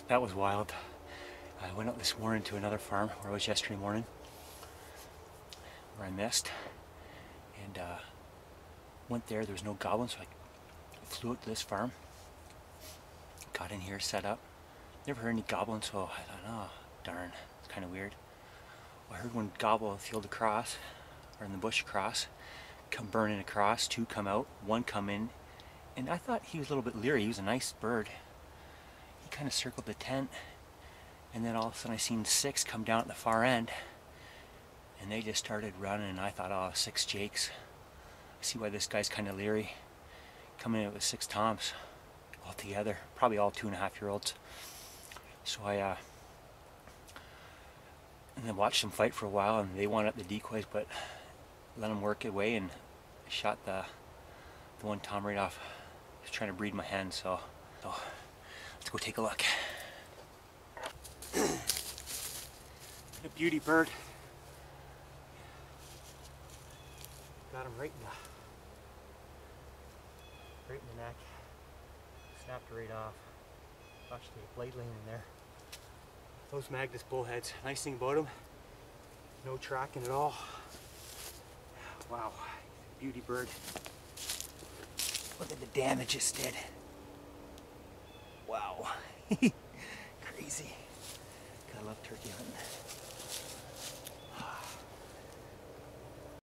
That was wild. I went up this morning to another farm where I was yesterday morning, where I missed, and went there. There was no goblins, so I flew out to this farm, got in here, set up. Never heard any goblins, so I thought, oh darn, it's kind of weird. Well, I heard one gobble a field across, or in the bush across, come burning across, two come out, one come in, and I thought he was a little bit leery. He was a nice bird. He kind of circled the tent, and then all of a sudden I seen 6 come down at the far end, and they just started running, and I thought, oh, 6 jakes. I see why this guy's kind of leery. Coming in with 6 toms all together, probably all 2.5-year-olds. So I and then watched them fight for a while, and they wanted up the decoys, but let them work away, and I shot the one tom right off. He was trying to breed my hen, so let's go take a look. A beauty bird. Got him right in the neck. Snapped it right off. Gosh, the blade laying in there. Those Magnus bullheads. Nice thing about them, no tracking at all. Wow, beauty bird. Look at the damage it did. Wow. Crazy. Gotta love turkey hunting.